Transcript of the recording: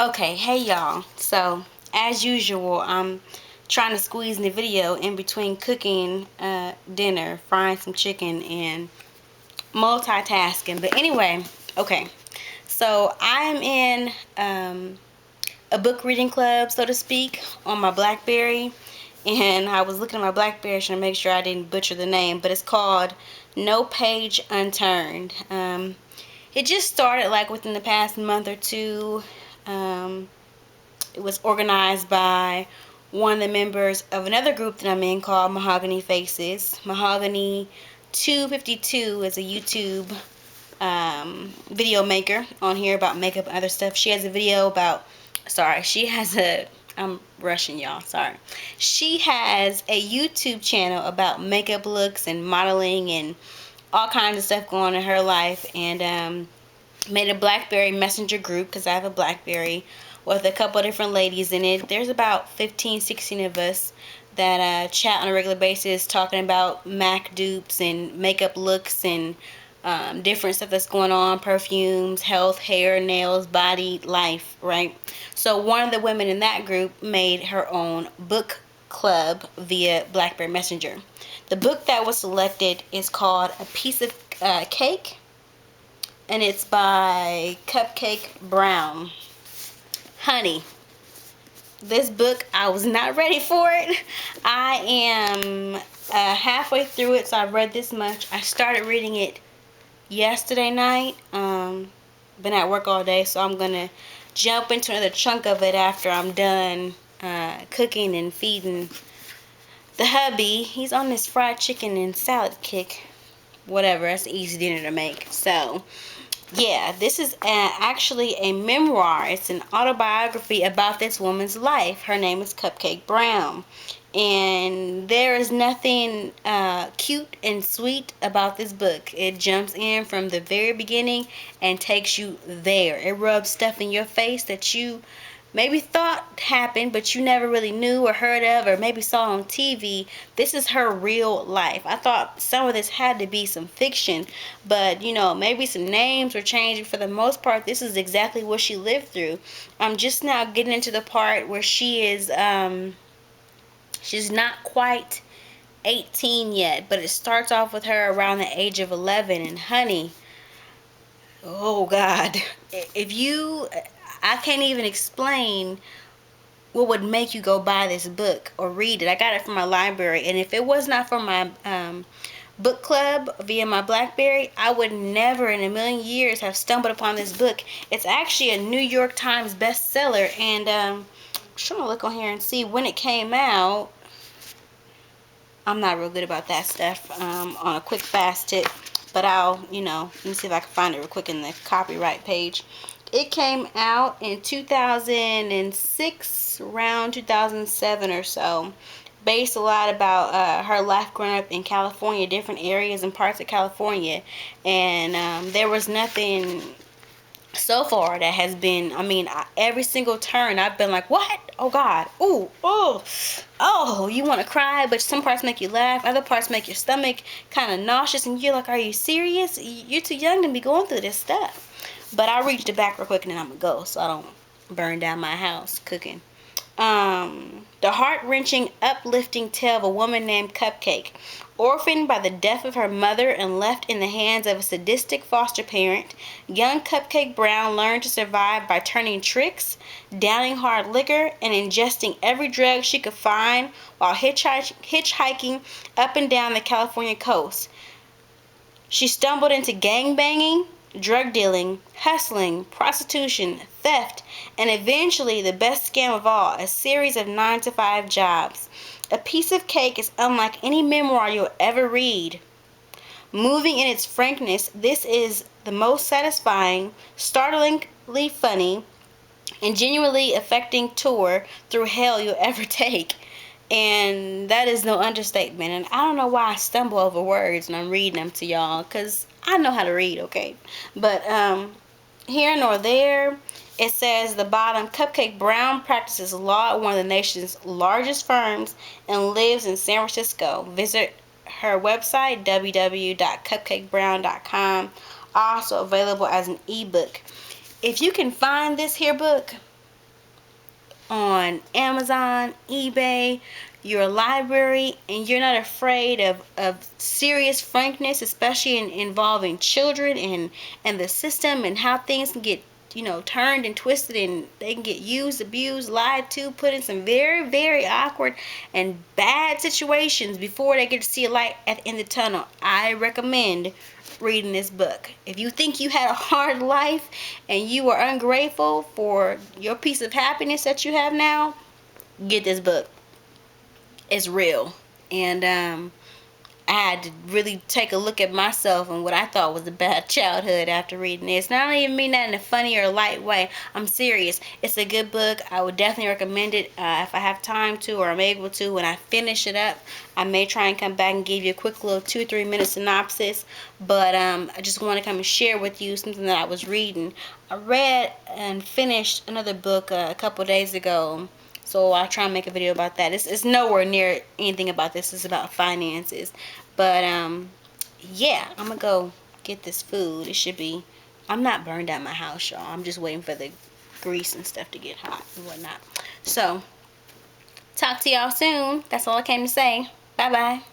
Okay, hey y'all. So, as usual, I'm trying to squeeze in the video in between cooking dinner, frying some chicken, and multitasking. But anyway, okay. So, I'm in a book reading club, so to speak, on my Blackberry. And I was looking at my Blackberry trying to make sure I didn't butcher the name, but it's called No Page Unturned. It just started like within the past month or two. Um, It was organized by one of the members of another group that I'm in called Mahogany Faces. Mahogany 252 is a YouTube video maker on here about makeup and other stuff. She has a video about, I'm rushing y'all, sorry. She has a YouTube channel about makeup looks and modeling and all kinds of stuff going on in her life, and made a Blackberry messenger group because I have a Blackberry with a couple of different ladies in it. There's about 15, 16 of us that chat on a regular basis talking about MAC dupes and makeup looks and different stuff that's going on, perfumes, health, hair, nails, body, life, right? So one of the women in that group made her own book club via Blackberry Messenger. The book that was selected is called A Piece of Cake, and it's by Cupcake Brown. Honey, this book, I was not ready for it. I am halfway through it, so I've read this much. I started reading it yesterday night. Been at work all day, so I'm going to jump into another chunk of it after I'm done cooking and feeding the hubby. He's on this fried chicken and salad kick. Whatever, that's an easy dinner to make. So, yeah, this is actually a memoir. It's an autobiography about this woman's life. Her name is Cupcake Brown. And there is nothing cute and sweet about this book. It jumps in from the very beginning and takes you there. It rubs stuff in your face that you maybe thought happened, but you never really knew or heard of or maybe saw on TV. This is her real life. I thought some of this had to be some fiction, but maybe some names were changing. For the most part, this is exactly what she lived through. I'm just now getting into the part where she's not quite 18 yet, but it starts off with her around the age of 11. And honey, oh God, I can't even explain what would make you go buy this book or read it. I got it from my library, and if it was not for my book club via my Blackberry, I would never in a million years have stumbled upon this book. It's actually a New York Times bestseller, and I'm trying to look on here and see when it came out. I'm not real good about that stuff on a quick fast tip, but let me see if I can find it real quick in the copyright page. It came out in 2006, around 2007 or so. Based a lot about her life growing up in California, different areas and parts of California. And there was nothing so far that has been, every single turn I've been like, what? Oh God, ooh, oh, you want to cry, but some parts make you laugh, other parts make your stomach kind of nauseous, and you're like, are you serious? You're too young to be going through this stuff. But I'll reach the back real quick and then I'm going to go so I don't burn down my house cooking. The heart-wrenching, uplifting tale of a woman named Cupcake. Orphaned by the death of her mother and left in the hands of a sadistic foster parent, young Cupcake Brown learned to survive by turning tricks, downing hard liquor, and ingesting every drug she could find while hitchhiking up and down the California coast. She stumbled into gangbanging, drug dealing, hustling, prostitution, theft, and eventually the best scam of all, a series of 9-to-5 jobs. A Piece of Cake is unlike any memoir you'll ever read. Moving in its frankness, this is the most satisfying, startlingly funny, and genuinely affecting tour through hell you'll ever take. And that is no understatement. And I don't know why I stumble over words when I'm reading them to y'all, because I know how to read, okay? But here nor there, it says the bottom, Cupcake Brown practices law at one of the nation's largest firms and lives in San Francisco. Visit her website, www.cupcakebrown.com. Also available as an ebook. If you can find this here book, on Amazon, eBay, your library, and you're not afraid of serious frankness, especially involving children and the system and how things can get, turned and twisted, and they can get used, abused, lied to, put in some very, very awkward and bad situations before they get to see a light at the end of the tunnel. I recommend reading this book. If you think you had a hard life and you are ungrateful for your piece of happiness that you have now, get this book. It's real. And I had to really take a look at myself and what I thought was a bad childhood after reading this. And I don't even mean that in a funny or light way. I'm serious. It's a good book. I would definitely recommend it if I have time to, or I'm able to. When I finish it up, I may try and come back and give you a quick little 2-3 minute synopsis. But I just want to come and share with you something that I was reading. I read and finished another book a couple days ago. So I'll try and make a video about that. It's nowhere near anything about this. It's about finances. But yeah, I'm gonna go get this food. It should be. I'm not burned out my house, y'all. I'm just waiting for the grease and stuff to get hot and whatnot. So talk to y'all soon. That's all I came to say. Bye bye.